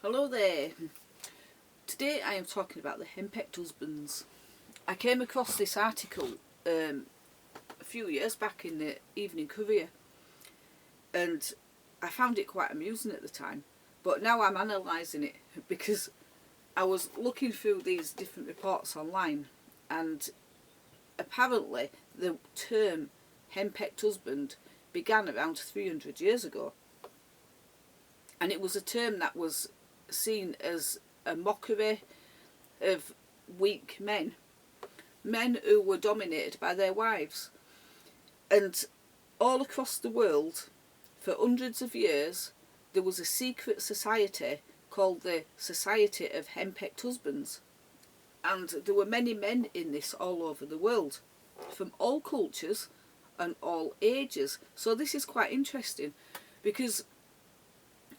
Hello there. Today I am talking about the henpecked husbands. I came across this article a few years back in the Evening Courier, and I found it quite amusing at the time, but now I'm analysing it because I was looking through these different reports online, and apparently the term henpecked husband began around 300 years ago, and it was a term that was seen as a mockery of weak men who were dominated by their wives. And all across the world for hundreds of years there was a secret society called the Society of Henpecked Husbands, and there were many men in this all over the world from all cultures and all ages. So this is quite interesting because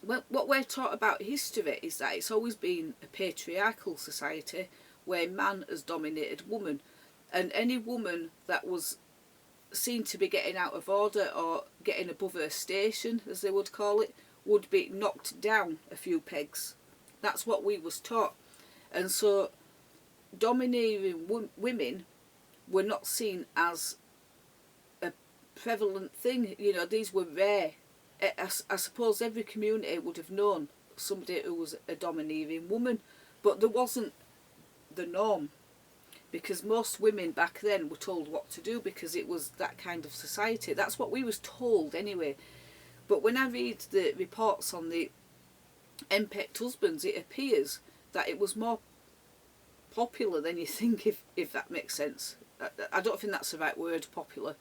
what we're taught about history is that it's always been a patriarchal society where man has dominated woman, and any woman that was seen to be getting out of order or getting above her station, as they would call it, would be knocked down a few pegs. That's what we was taught. And so domineering women were not seen as a prevalent thing. You know, these were rare. I suppose every community would have known somebody who was a domineering woman, but there wasn't the norm, because most women back then were told what to do because it was that kind of society. That's what we was told anyway. But when I read the reports on the henpecked husbands, it appears that it was more popular than you think, if that makes sense. I don't think that's the right word, popular.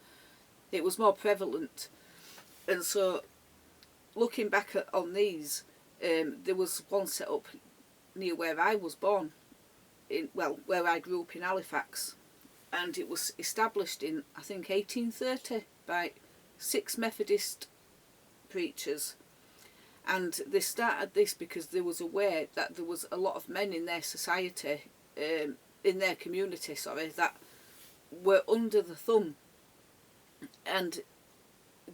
It was more prevalent. And so looking back on these, there was one set up near where I was born, where I grew up in Halifax, and it was established in, I think, 1830 by 6 Methodist preachers. And they started this because they was aware that there was a lot of men in their society, in their community, that were under the thumb, and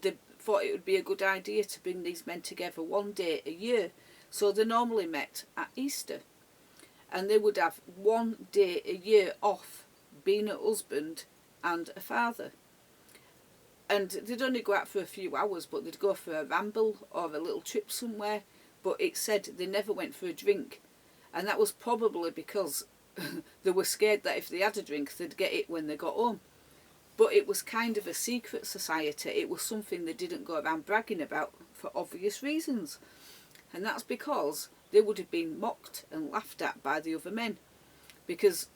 they thought it would be a good idea to bring these men together one day a year. So they normally met at Easter, and they would have one day a year off, being a husband and a father. And they'd only go out for a few hours, but they'd go for a ramble or a little trip somewhere. But it said they never went for a drink, and that was probably because they were scared that if they had a drink they'd get it when they got home. But it was kind of a secret society. It was something they didn't go around bragging about for obvious reasons. And that's because they would have been mocked and laughed at by the other men. Because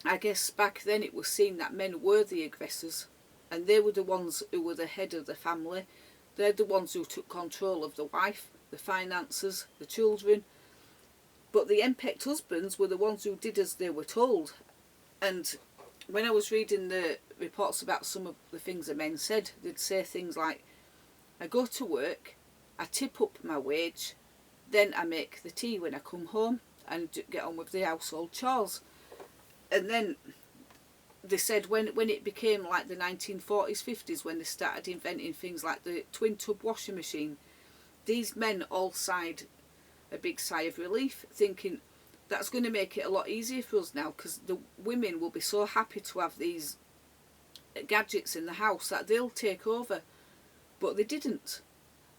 I guess back then it was seen that men were the aggressors, and they were the ones who were the head of the family. They're the ones who took control of the wife, the finances, the children. But the henpecked husbands were the ones who did as they were told. And when I was reading the reports about some of the things the men said, they'd say things like, I go to work, I tip up my wage, then I make the tea when I come home and get on with the household chores. And then they said when it became like the 1940s, 50s, when they started inventing things like the twin tub washing machine, these men all sighed a big sigh of relief, thinking that's going to make it a lot easier for us now, because the women will be so happy to have these gadgets in the house that they'll take over. But they didn't.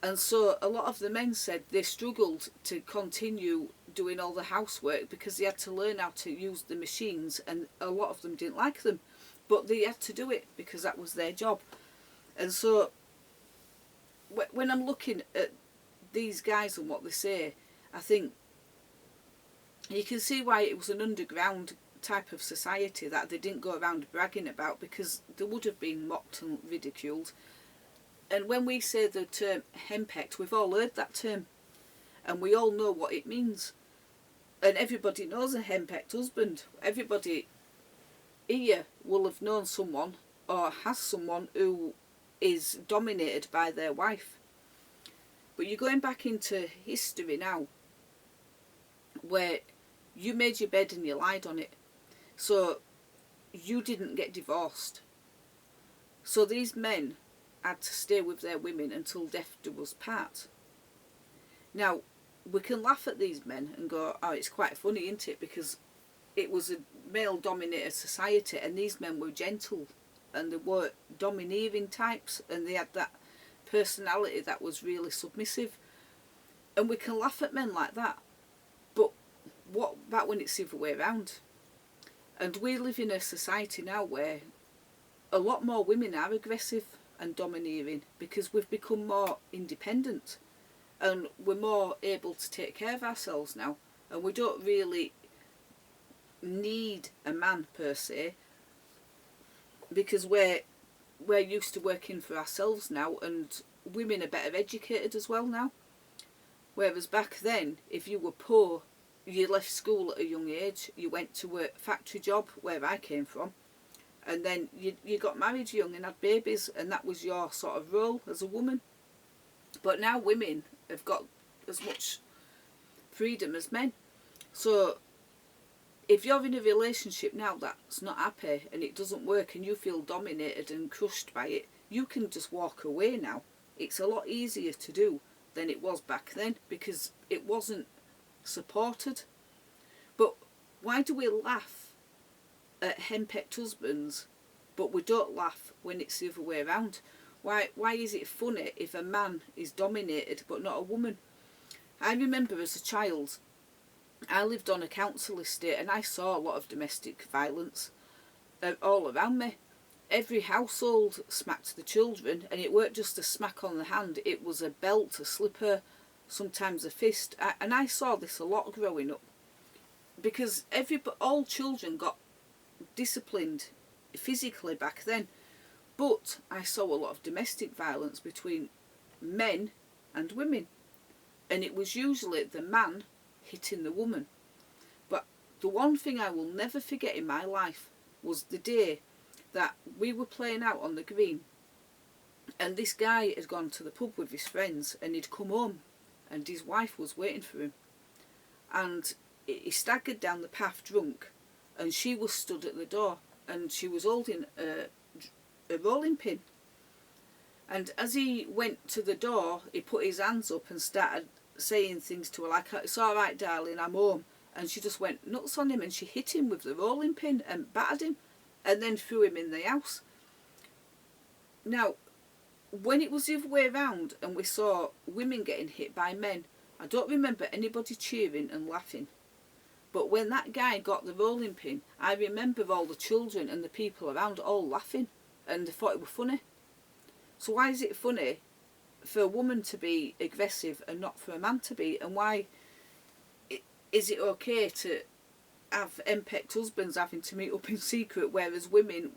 And so a lot of the men said they struggled to continue doing all the housework because they had to learn how to use the machines, and a lot of them didn't like them, but they had to do it because that was their job. And so when I'm looking at these guys and what they say, I think you can see why it was an underground type of society that they didn't go around bragging about, because they would have been mocked and ridiculed. And when we say the term henpecked, we've all heard that term, and we all know what it means. And everybody knows a henpecked husband. Everybody here will have known someone or has someone who is dominated by their wife. But you're going back into history now, where you made your bed and you lied on it. So you didn't get divorced. So these men had to stay with their women until death do us part. Now, we can laugh at these men and go, oh, it's quite funny, isn't it? Because it was a male-dominated society, and these men were gentle, and they were domineering types, and they had that personality that was really submissive. And we can laugh at men like that. But what about when it's the other way around? And we live in a society now where a lot more women are aggressive and domineering because we've become more independent and we're more able to take care of ourselves now, and we don't really need a man per se, because we're used to working for ourselves now, and women are better educated as well now. Whereas back then, if you were poor, you left school at a young age, you went to a factory job where I came from, and then you got married young and had babies, and that was your sort of role as a woman. But now women have got as much freedom as men. So if you're in a relationship now that's not happy and it doesn't work and you feel dominated and crushed by it, you can just walk away now. It's a lot easier to do than it was back then because it wasn't supported. But why do we laugh at henpecked husbands but we don't laugh when it's the other way around? Why is it funny if a man is dominated but not a woman? I remember as a child, I lived on a council estate and I saw a lot of domestic violence all around me. Every household smacked the children, and it weren't just a smack on the hand, it was a belt, a slipper, sometimes a fist. And I saw this a lot growing up because all children got disciplined physically back then. But I saw a lot of domestic violence between men and women, and it was usually the man hitting the woman. But the one thing I will never forget in my life was the day that we were playing out on the green, and this guy had gone to the pub with his friends, and he'd come home and his wife was waiting for him, and he staggered down the path drunk, and she was stood at the door and she was holding a rolling pin. And as he went to the door, he put his hands up and started saying things to her like, "It's all right, darling, I'm home." And she just went nuts on him, and she hit him with the rolling pin and battered him and then threw him in the house. Now, when it was the other way around and we saw women getting hit by men, I don't remember anybody cheering and laughing. But when that guy got the rolling pin, I remember all the children and the people around all laughing, and they thought it was funny. So why is it funny for a woman to be aggressive and not for a man to be? And why is it okay to have henpecked husbands having to meet up in secret, whereas women,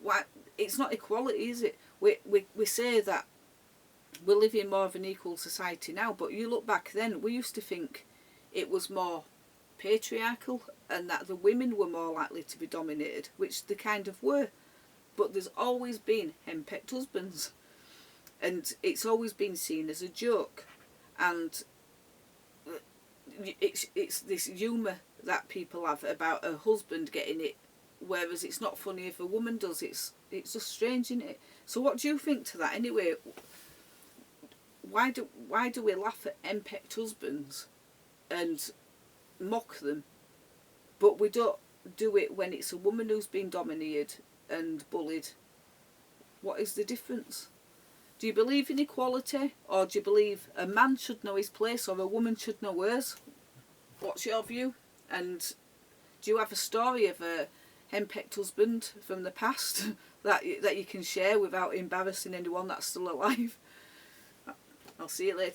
why? It's not equality, is it? We say that we live in more of an equal society now, but you look back then, we used to think it was more patriarchal and that the women were more likely to be dominated, which they kind of were. But there's always been henpecked husbands, and it's always been seen as a joke, and it's this humour that people have about a husband getting it, whereas it's not funny if a woman does. It's just strange, isn't it? So what do you think to that anyway? Why do we laugh at henpecked husbands and mock them, but we don't do it when it's a woman who's been dominated and bullied? What is the difference? Do you believe in equality, or do you believe a man should know his place or a woman should know hers? What's your view? And do you have a story of a henpecked husband from the past that you can share without embarrassing anyone that's still alive? I'll see you later.